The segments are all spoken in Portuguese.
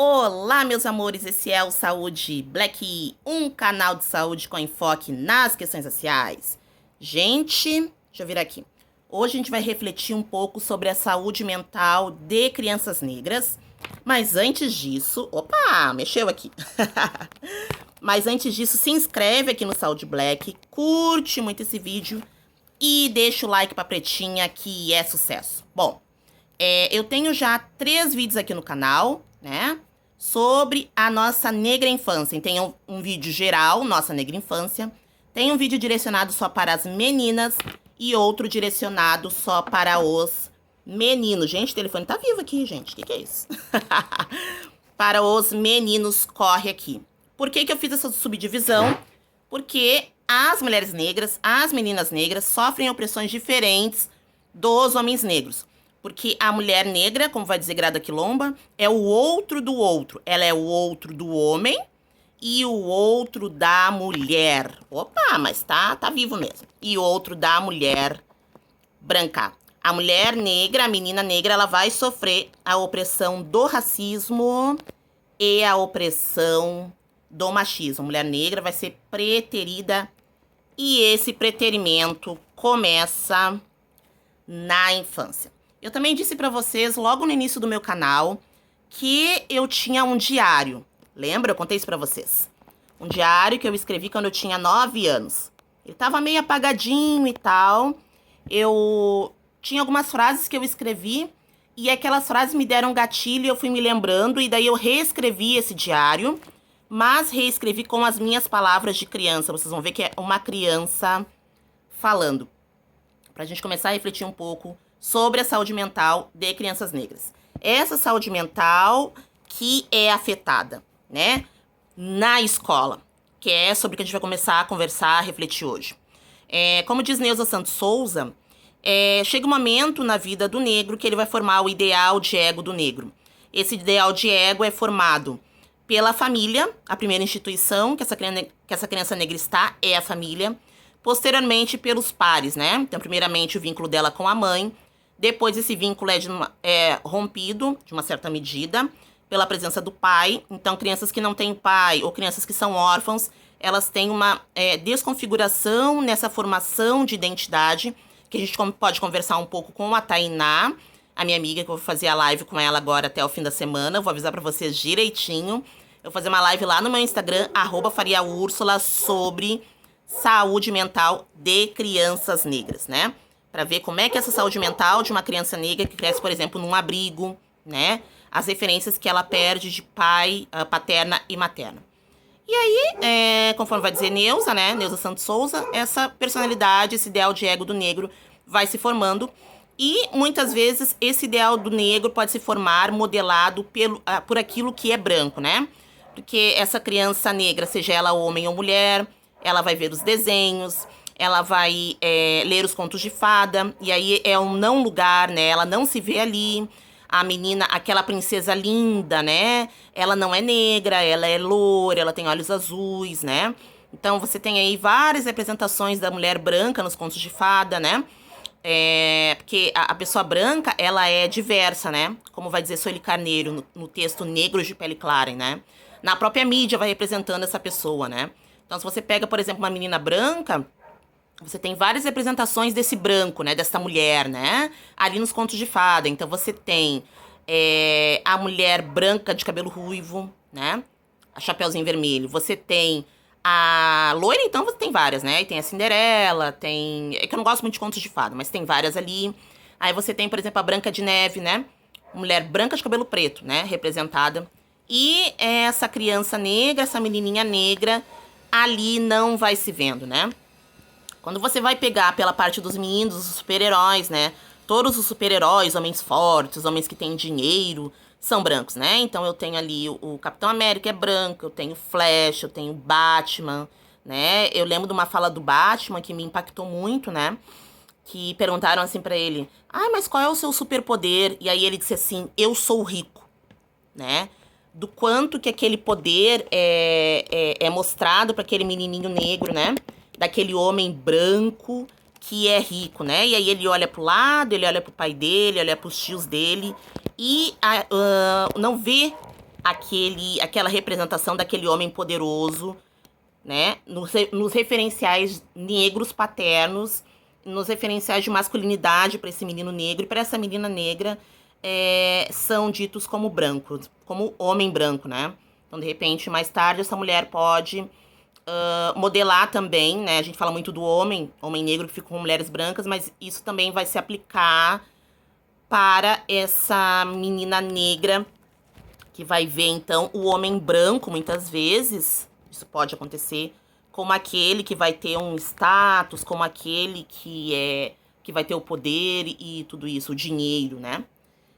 Olá, meus amores, esse é o Saúde Black, um canal de saúde com enfoque nas questões raciais. Gente, deixa eu vir aqui. Hoje a gente vai refletir um pouco sobre a saúde mental de crianças negras. Mas antes disso... Opa, mexeu aqui. Mas antes disso, se inscreve aqui no Saúde Black, curte muito esse vídeo e deixa o like pra pretinha que é sucesso. Bom, eu tenho já 3 vídeos aqui no canal, né? Sobre a nossa negra infância. Tem um vídeo geral, nossa negra infância. Tem um vídeo direcionado só para as meninas e outro direcionado só para os meninos. Gente, o telefone tá vivo aqui, gente. O que é isso? Para os meninos, corre aqui. Por que eu fiz essa subdivisão? Porque as mulheres negras, as meninas negras, sofrem opressões diferentes dos homens negros. Porque a mulher negra, como vai dizer Grada Quilomba, é o outro do outro. Ela é o outro do homem e o outro da mulher. Opa, mas tá vivo mesmo. E o outro da mulher branca. A mulher negra, a menina negra, ela vai sofrer a opressão do racismo e a opressão do machismo. A mulher negra vai ser preterida e esse preterimento começa na infância. Eu também disse pra vocês, logo no início do meu canal, que eu tinha um diário. Lembra? Eu contei isso pra vocês. Um diário que eu escrevi quando eu tinha 9 anos. Ele tava meio apagadinho e tal. Eu tinha algumas frases que eu escrevi e aquelas frases me deram gatilho e eu fui me lembrando. E daí eu reescrevi esse diário, mas reescrevi com as minhas palavras de criança. Vocês vão ver que é uma criança falando. Pra gente começar a refletir um pouco sobre a saúde mental de crianças negras. Essa saúde mental que é afetada, né, na escola, que é sobre o que a gente vai começar a conversar, a refletir hoje. Como diz Neuza Santos Souza, chega um momento na vida do negro que ele vai formar o ideal de ego do negro. Esse ideal de ego é formado pela família, a primeira instituição que essa criança negra está é a família. Posteriormente, pelos pares, né? Então, primeiramente, o vínculo dela com a mãe. Depois, esse vínculo é rompido, de uma certa medida, pela presença do pai. Então, crianças que não têm pai ou crianças que são órfãos, elas têm uma desconfiguração nessa formação de identidade, que a gente pode conversar um pouco com a Tainá, a minha amiga, que eu vou fazer a live com ela agora até o fim da semana. Eu vou avisar pra vocês direitinho. Eu vou fazer uma live lá no meu Instagram, @FariaÚrsula, sobre saúde mental de crianças negras, né? Para ver como é que essa saúde mental de uma criança negra que cresce, por exemplo, num abrigo, né? As referências que ela perde de pai, paterna e materna. E aí, conforme vai dizer Neuza, né? Neuza Santos Souza, essa personalidade, esse ideal de ego do negro vai se formando. E, muitas vezes, esse ideal do negro pode se formar modelado por aquilo que é branco, né? Porque essa criança negra, seja ela homem ou mulher, ela vai ver os desenhos, ela vai ler os contos de fada, e aí é um não lugar, né? Ela não se vê ali. A menina, aquela princesa linda, né? Ela não é negra, ela é loura, ela tem olhos azuis, né? Então você tem aí várias representações da mulher branca nos contos de fada, né? Porque a pessoa branca, ela é diversa, né? Como vai dizer Sueli Carneiro no texto Negros de Pele Clara, né? Na própria mídia vai representando essa pessoa, né? Então, se você pega, por exemplo, uma menina branca, você tem várias representações desse branco, né? Dessa mulher, né? Ali nos contos de fada. Então, você tem a mulher branca de cabelo ruivo, né? A Chapeuzinho Vermelho. Você tem a loira, então você tem várias, né? E tem a Cinderela, tem... É que eu não gosto muito de contos de fada, mas tem várias ali. Aí você tem, por exemplo, a Branca de Neve, né? Mulher branca de cabelo preto, né? Representada. E essa criança negra, essa menininha negra, ali não vai se vendo, né? Quando você vai pegar pela parte dos meninos, os super-heróis, né? Todos os super-heróis, homens fortes, homens que têm dinheiro, são brancos, né? Então eu tenho ali o Capitão América é branco, eu tenho o Flash, eu tenho o Batman, né? Eu lembro de uma fala do Batman que me impactou muito, né? Que perguntaram assim pra ele, mas qual é o seu superpoder? E aí ele disse assim, eu sou rico, né? Do quanto que aquele poder é mostrado para aquele menininho negro, né? Daquele homem branco que é rico, né? E aí ele olha pro lado, ele olha pro pai dele, olha pros tios dele e não vê aquela representação daquele homem poderoso, né? Nos referenciais negros paternos, nos referenciais de masculinidade para esse menino negro e para essa menina negra, são ditos como brancos, como homem branco, né? Então, de repente, mais tarde, essa mulher pode modelar também, né? A gente fala muito do homem negro que fica com mulheres brancas, mas isso também vai se aplicar para essa menina negra que vai ver, então, o homem branco, muitas vezes, isso pode acontecer, como aquele que vai ter um status, como aquele que vai ter o poder e tudo isso, o dinheiro, né?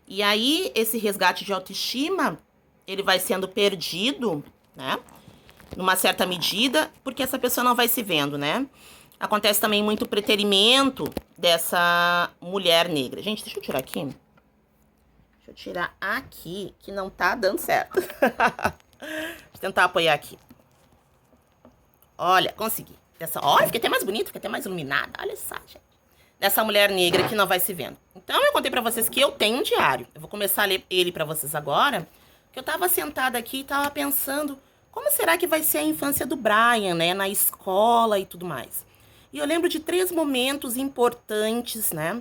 E aí, esse resgate de autoestima, ele vai sendo perdido, né? Numa certa medida, porque essa pessoa não vai se vendo, né? Acontece também muito preterimento dessa mulher negra. Gente, deixa eu tirar aqui. Deixa eu tirar aqui, que não tá dando certo. Deixa eu tentar apoiar aqui. Olha, consegui. Olha, fiquei até mais bonita, fiquei até mais iluminada. Olha só, gente. Dessa mulher negra que não vai se vendo. Então, eu contei pra vocês que eu tenho um diário. Eu vou começar a ler ele pra vocês agora. Que eu tava sentada aqui e tava pensando... Como será que vai ser a infância do Brian, né? Na escola e tudo mais. E eu lembro de 3 momentos importantes, né?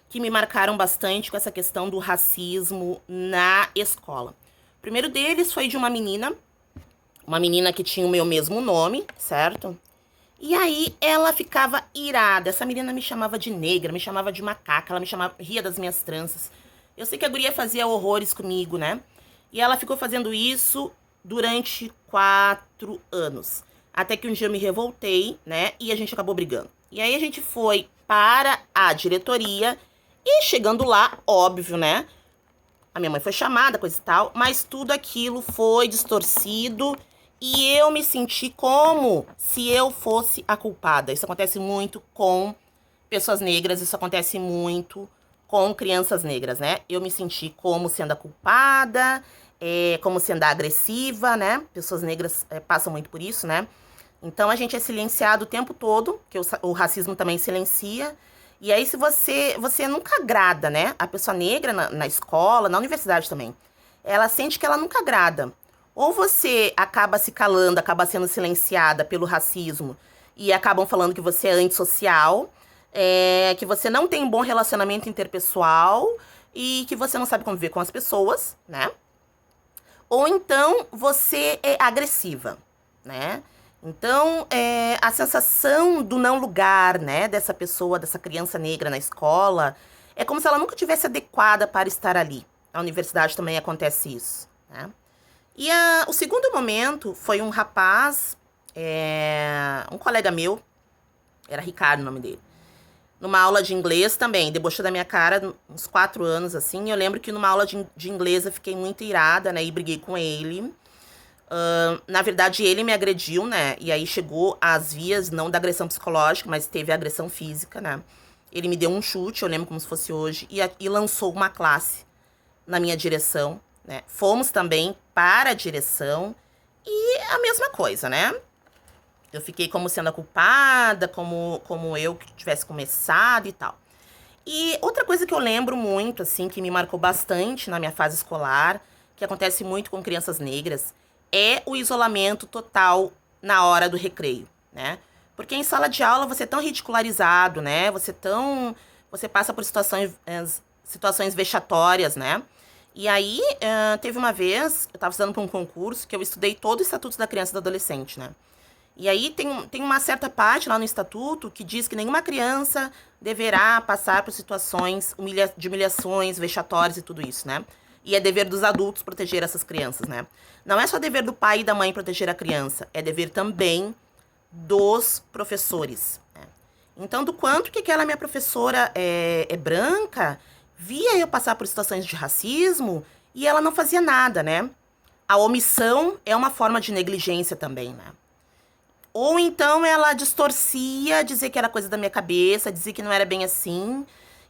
Que me marcaram bastante com essa questão do racismo na escola. O primeiro deles foi de uma menina que tinha o meu mesmo nome, certo? E aí ela ficava irada. Essa menina me chamava de negra, me chamava de macaca, ela ria das minhas tranças. Eu sei que a guria fazia horrores comigo, né? E ela ficou fazendo isso durante 4 anos. Até que um dia eu me revoltei, né? E a gente acabou brigando. E aí a gente foi para a diretoria e chegando lá, óbvio, né? A minha mãe foi chamada, coisa e tal, mas tudo aquilo foi distorcido e eu me senti como se eu fosse a culpada. Isso acontece muito com pessoas negras, isso acontece muito com crianças negras, né? Eu me senti como sendo a culpada, como sendo a agressiva, né? Pessoas negras passam muito por isso, né? Então, a gente é silenciado o tempo todo, que o racismo também silencia. E aí, se você nunca agrada, né? A pessoa negra na escola, na universidade também, ela sente que ela nunca agrada. Ou você acaba se calando, acaba sendo silenciada pelo racismo e acabam falando que você é antissocial, que você não tem um bom relacionamento interpessoal e que você não sabe conviver com as pessoas, né? Ou então você é agressiva, né? Então, a sensação do não lugar, né, dessa pessoa, dessa criança negra na escola, é como se ela nunca tivesse adequada para estar ali. Na universidade também acontece isso, né? E o segundo momento foi um rapaz, um colega meu, era Ricardo o nome dele, numa aula de inglês também, debochou da minha cara uns 4 anos, assim. Eu lembro que numa aula de inglês eu fiquei muito irada, né, e briguei com ele. Na verdade, ele me agrediu, né, e aí chegou às vias, não da agressão psicológica, mas teve a agressão física, né. Ele me deu um chute, eu lembro como se fosse hoje, e lançou uma classe na minha direção, né. Fomos também para a direção, e a mesma coisa, né. Eu fiquei como sendo a culpada, como eu que tivesse começado e tal. E outra coisa que eu lembro muito, assim, que me marcou bastante na minha fase escolar, que acontece muito com crianças negras, é o isolamento total na hora do recreio, né? Porque em sala de aula você é tão ridicularizado, né? Você passa por situações vexatórias, né? E aí, teve uma vez, eu estava estudando para um concurso, que eu estudei todo o Estatuto da Criança e do Adolescente, né? E aí tem uma certa parte lá no estatuto que diz que nenhuma criança deverá passar por situações de humilhações, vexatórias e tudo isso, né? E é dever dos adultos proteger essas crianças, né? Não é só dever do pai e da mãe proteger a criança, é dever também dos professores, né? Então, do quanto que aquela minha professora é branca, via eu passar por situações de racismo e ela não fazia nada, né? A omissão é uma forma de negligência também, né? Ou então ela distorcia, dizer que era coisa da minha cabeça, dizer que não era bem assim.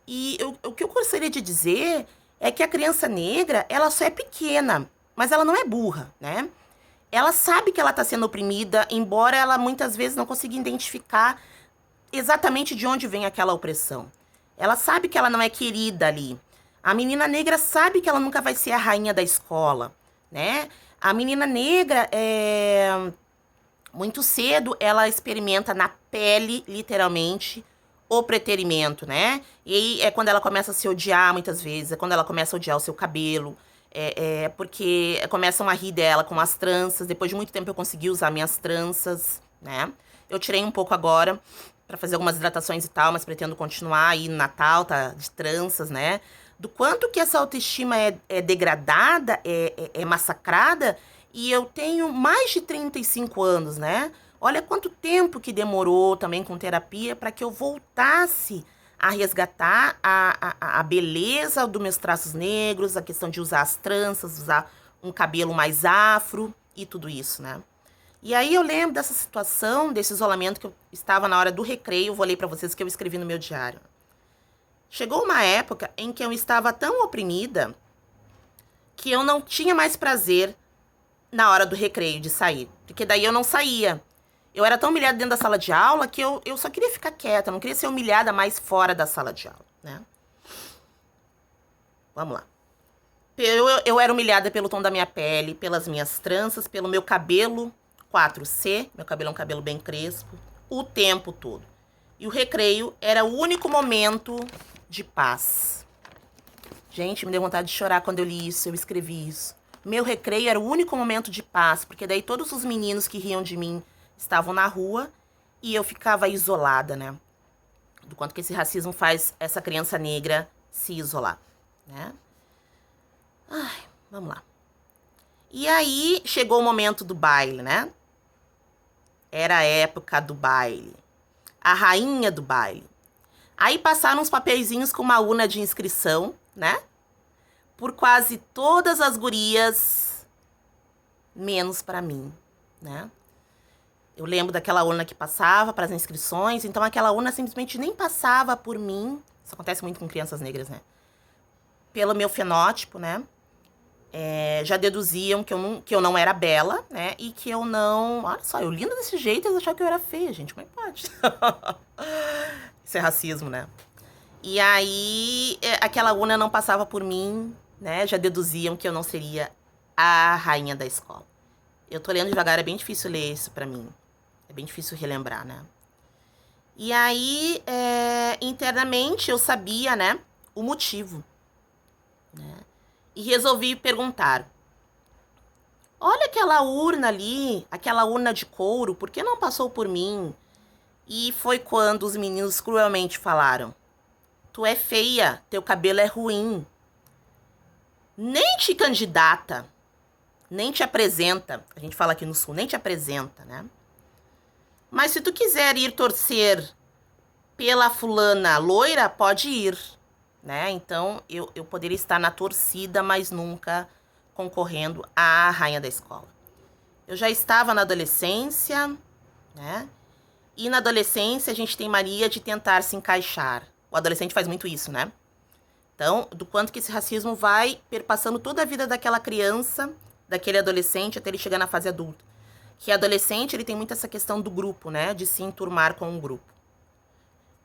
E o que eu gostaria de dizer é que a criança negra, ela só é pequena, mas ela não é burra, né? Ela sabe que ela está sendo oprimida, embora ela muitas vezes não consiga identificar exatamente de onde vem aquela opressão. Ela sabe que ela não é querida ali. A menina negra sabe que ela nunca vai ser a rainha da escola, né? A menina negra, muito cedo, ela experimenta na pele, literalmente, o preterimento, né? E aí é quando ela começa a se odiar, muitas vezes, é quando ela começa a odiar o seu cabelo, porque começam a rir dela com as tranças. Depois de muito tempo eu consegui usar minhas tranças, né? Eu tirei um pouco agora pra fazer algumas hidratações e tal, mas pretendo continuar aí no Natal, tá? De tranças, né? Do quanto que essa autoestima é degradada, é massacrada, e eu tenho mais de 35 anos, né? Olha quanto tempo que demorou também com terapia para que eu voltasse a resgatar a beleza dos meus traços negros, a questão de usar as tranças, usar um cabelo mais afro e tudo isso, né? E aí eu lembro dessa situação, desse isolamento que eu estava na hora do recreio, vou ler para vocês que eu escrevi no meu diário. Chegou uma época em que eu estava tão oprimida que eu não tinha mais prazer na hora do recreio de sair, porque daí eu não saía. Eu era tão humilhada dentro da sala de aula que eu só queria ficar quieta, não queria ser humilhada mais fora da sala de aula, né? Vamos lá. Eu era humilhada pelo tom da minha pele, pelas minhas tranças, pelo meu cabelo 4C, meu cabelo é um cabelo bem crespo, o tempo todo. E o recreio era o único momento de paz. Gente, me deu vontade de chorar quando eu li isso, eu escrevi isso. Meu recreio era o único momento de paz, porque daí todos os meninos que riam de mim estavam na rua e eu ficava isolada, né? Do quanto que esse racismo faz essa criança negra se isolar, né? Ai, vamos lá. E aí chegou o momento do baile, né? Era a época do baile. A rainha do baile. Aí passaram uns papeizinhos com uma urna de inscrição, né? Por quase todas as gurias, menos para mim, né? Eu lembro daquela urna que passava para as inscrições, então aquela urna simplesmente nem passava por mim. Isso acontece muito com crianças negras, né? Pelo meu fenótipo, né? Já deduziam que eu não era bela, né? E que eu não... Olha só, eu linda desse jeito, eles achavam que eu era feia, gente. Como é que pode? Isso é racismo, né? E aí, aquela urna não passava por mim, né? Já deduziam que eu não seria a rainha da escola. Eu tô lendo devagar, é bem difícil ler isso pra mim. É bem difícil relembrar, né? E aí, internamente, eu sabia, né? O motivo, né? E resolvi perguntar. Olha aquela urna ali, aquela urna de couro, por que não passou por mim? E foi quando os meninos cruelmente falaram. Tu é feia, teu cabelo é ruim. Nem te candidata, nem te apresenta. A gente fala aqui no Sul, nem te apresenta, né? Mas se tu quiser ir torcer pela fulana loira, pode ir, né? Então, eu poderia estar na torcida, mas nunca concorrendo à rainha da escola. Eu já estava na adolescência, né? E na adolescência a gente tem mania de tentar se encaixar. O adolescente faz muito isso, né? Então, do quanto que esse racismo vai perpassando toda a vida daquela criança, daquele adolescente, até ele chegar na fase adulta. Que adolescente, ele tem muito essa questão do grupo, né? De se enturmar com um grupo.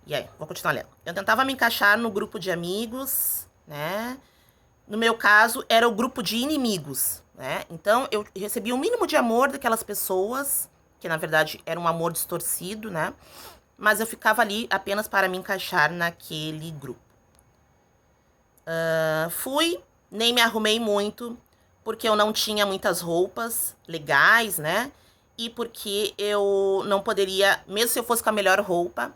E aí, vou continuar lendo. Eu tentava me encaixar no grupo de amigos, né? No meu caso, era o grupo de inimigos, né? Então, eu recebia o mínimo de amor daquelas pessoas, que na verdade era um amor distorcido, né? Mas eu ficava ali apenas para me encaixar naquele grupo. Fui, nem me arrumei muito, porque eu não tinha muitas roupas legais, né? E porque eu não poderia, mesmo se eu fosse com a melhor roupa,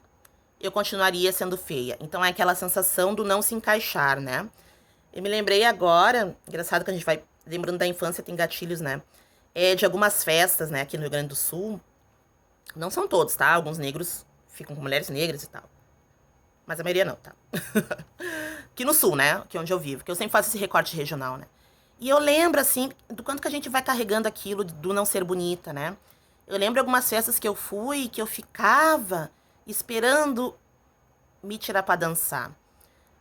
eu continuaria sendo feia. Então é aquela sensação do não se encaixar, né? Eu me lembrei agora, engraçado que a gente vai lembrando da infância, tem gatilhos, né? De algumas festas, né, aqui no Rio Grande do Sul. Não são todos, tá? Alguns negros ficam com mulheres negras e tal. Mas a maioria não, tá? Aqui no Sul, né? Que é onde eu vivo. Que eu sempre faço esse recorte regional, né? E eu lembro, assim, do quanto que a gente vai carregando aquilo do não ser bonita, né? Eu lembro algumas festas que eu fui, que eu ficava esperando me tirar pra dançar.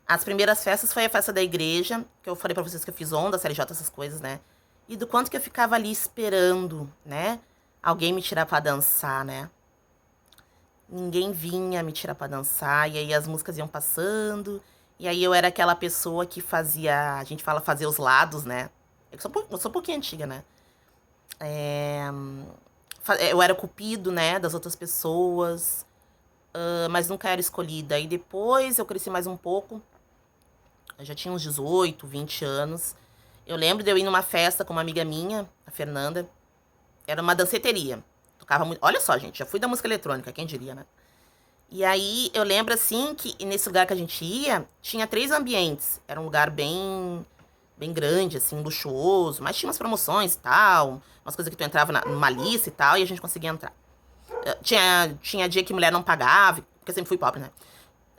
As primeiras festas foi a festa da igreja, que eu falei pra vocês que eu fiz onda, CLJ, essas coisas, né? E do quanto que eu ficava ali esperando, né? Alguém me tirar pra dançar, né? Ninguém vinha me tirar pra dançar, e aí as músicas iam passando, e aí eu era aquela pessoa que fazia, a gente fala fazer os lados, né? Eu sou um pouquinho antiga, né? Eu era cupido, né, das outras pessoas, mas nunca era escolhida. E depois eu cresci mais um pouco, eu já tinha uns 18, 20 anos. Eu lembro de eu ir numa festa com uma amiga minha, a Fernanda. Era uma danceteria. Tocava muito. Olha só, gente, já fui da música eletrônica, quem diria, né? E aí eu lembro assim que nesse lugar que a gente ia, tinha 3 ambientes. Era um lugar bem grande, assim, luxuoso, mas tinha umas promoções e tal, umas coisas que tu entrava numa lista e tal, e a gente conseguia entrar. Tinha dia que mulher não pagava, porque eu sempre fui pobre, né?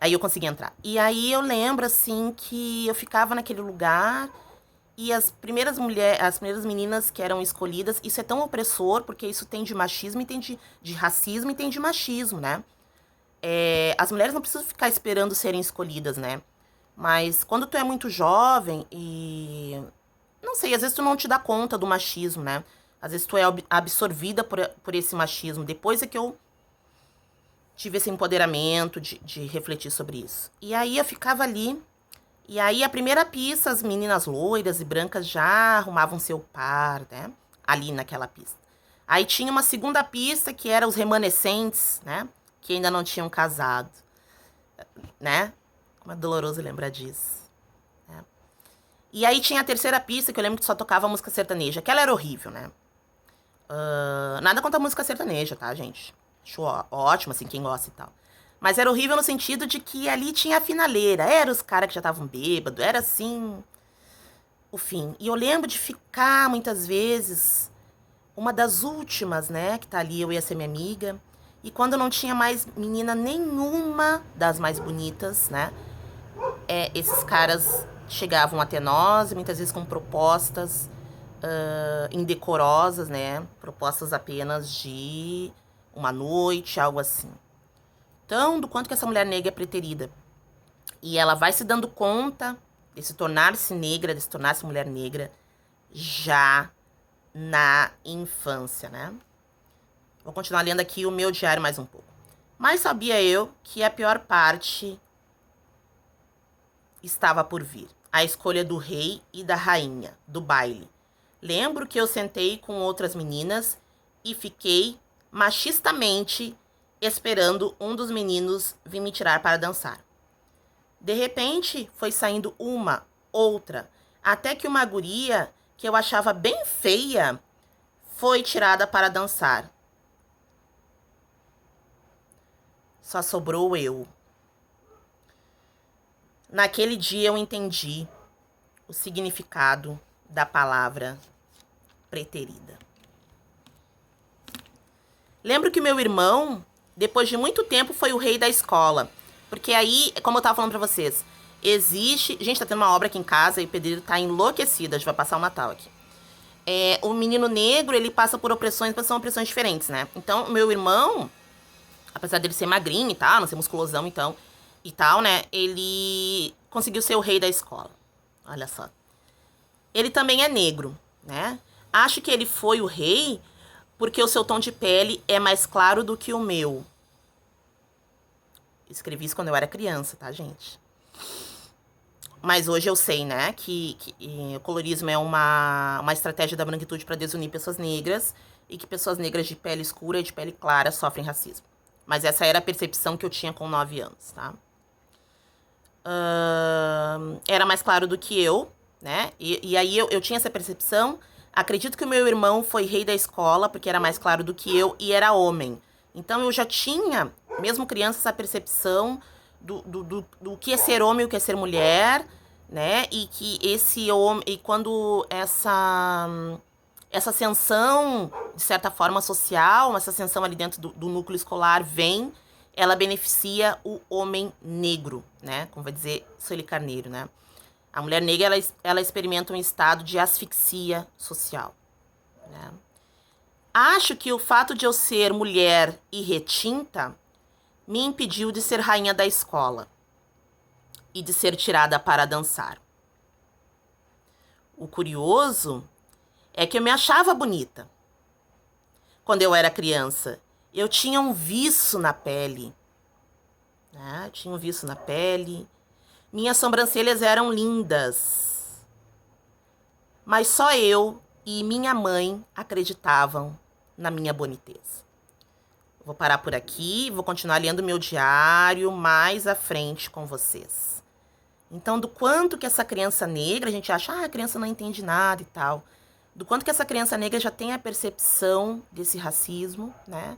Aí eu conseguia entrar. E aí eu lembro, assim, que eu ficava naquele lugar e as primeiras meninas que eram escolhidas, isso é tão opressor, porque isso tem de machismo e tem de racismo e tem de machismo, né? As mulheres não precisam ficar esperando serem escolhidas, né? Mas quando tu é muito jovem e... Não sei, às vezes tu não te dá conta do machismo, né? Às vezes tu é absorvida por esse machismo. Depois é que eu tive esse empoderamento de refletir sobre isso. E aí eu ficava ali. E aí a primeira pista, as meninas loiras e brancas já arrumavam seu par, né? Ali naquela pista. Aí tinha uma segunda pista que era os remanescentes, né? Que ainda não tinham casado, né? Como é doloroso lembrar disso. Né? E aí tinha a terceira pista, que eu lembro que só tocava música sertaneja. Aquela era horrível, né? Nada contra a música sertaneja, tá, gente? Acho ótimo, assim, quem gosta e tal. Mas era horrível no sentido de que ali tinha a finaleira. Era os caras que já estavam bêbados. Era assim, o fim. E eu lembro de ficar, muitas vezes, uma das últimas, né? Que tá ali, eu ia ser minha amiga. E quando não tinha mais menina nenhuma das mais bonitas, né? Esses caras chegavam até nós, muitas vezes com propostas indecorosas, né? Propostas apenas de uma noite, algo assim. Então, do quanto que essa mulher negra é preterida. E ela vai se dando conta de se tornar-se negra, de se tornar-se mulher negra, já na infância, né? Vou continuar lendo aqui o meu diário mais um pouco. Mas sabia eu que a pior parte estava por vir. A escolha do rei e da rainha, do baile. Lembro que eu sentei com outras meninas e fiquei machistamente esperando um dos meninos vir me tirar para dançar. De repente, foi saindo uma, outra, até que uma guria que eu achava bem feia foi tirada para dançar. Só sobrou eu. Naquele dia eu entendi o significado da palavra preterida. Lembro que meu irmão, depois de muito tempo, foi o rei da escola. Porque aí, como eu tava falando pra vocês, existe... Gente, tá tendo uma obra aqui em casa e o pedreiro tá enlouquecido. A gente vai passar o Natal aqui. O menino negro, ele passa por opressões, mas são opressões diferentes, né? Então, meu irmão, apesar dele ser magrinho e tal, não ser musculosão, então, e tal, né? Ele conseguiu ser o rei da escola. Olha só. Ele também é negro, né? Acho que ele foi o rei porque o seu tom de pele é mais claro do que o meu. Escrevi isso quando eu era criança, tá, gente? Mas hoje eu sei, né, que o colorismo é uma estratégia da branquitude para desunir pessoas negras e que pessoas negras de pele escura e de pele clara sofrem racismo. Mas essa era a percepção que eu tinha com 9 anos, tá? Era mais claro do que eu, né? E aí eu tinha essa percepção. Acredito que o meu irmão foi rei da escola, porque era mais claro do que eu e era homem. Então eu já tinha, mesmo criança, essa percepção do que é ser homem e o que é ser mulher, né? E que esse homem. E quando essa ascensão, de certa forma, social, essa ascensão ali dentro do núcleo escolar vem, ela beneficia o homem negro, né? Como vai dizer Sueli Carneiro, né? A mulher negra, ela experimenta um estado de asfixia social, né? Acho que o fato de eu ser mulher e retinta me impediu de ser rainha da escola e de ser tirada para dançar. O curioso é que eu me achava bonita. Quando eu era criança, eu tinha um viço na pele, né? Eu tinha um viço na pele. Minhas sobrancelhas eram lindas. mas só eu e minha mãe acreditavam na minha boniteza. Vou parar por aqui, vou continuar lendo meu diário mais à frente com vocês. Então, do quanto que essa criança negra, a gente acha, a criança não entende nada e tal. Do quanto que essa criança negra já tem a percepção desse racismo, né?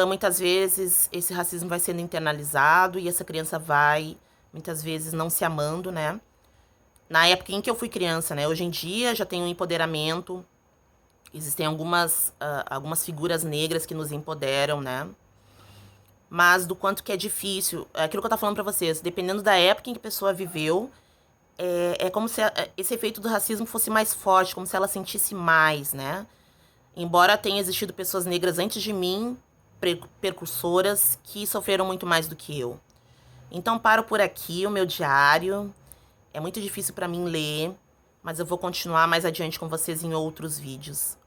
Muitas vezes esse racismo vai sendo internalizado e essa criança vai, muitas vezes, não se amando, né? Na época em que eu fui criança, né? Hoje em dia já tem um empoderamento, existem algumas figuras negras que nos empoderam, né? Mas do quanto que é difícil, é aquilo que eu tava falando pra vocês, dependendo da época em que a pessoa viveu, é como se esse efeito do racismo fosse mais forte, como se ela sentisse mais, né? Embora tenha existido pessoas negras antes de mim, percursoras, que sofreram muito mais do que eu. Então paro por aqui o meu diário. É muito difícil para mim ler, mas eu vou continuar mais adiante com vocês em outros vídeos.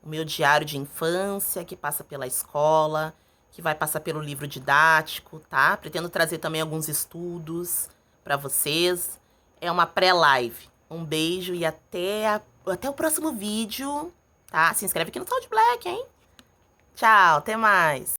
O meu diário de infância, que passa pela escola, que vai passar pelo livro didático, tá? Pretendo trazer também alguns estudos para vocês. É uma pré-live. Um beijo e até o próximo vídeo, tá? Se inscreve aqui no Saúde Black, hein? Tchau, até mais!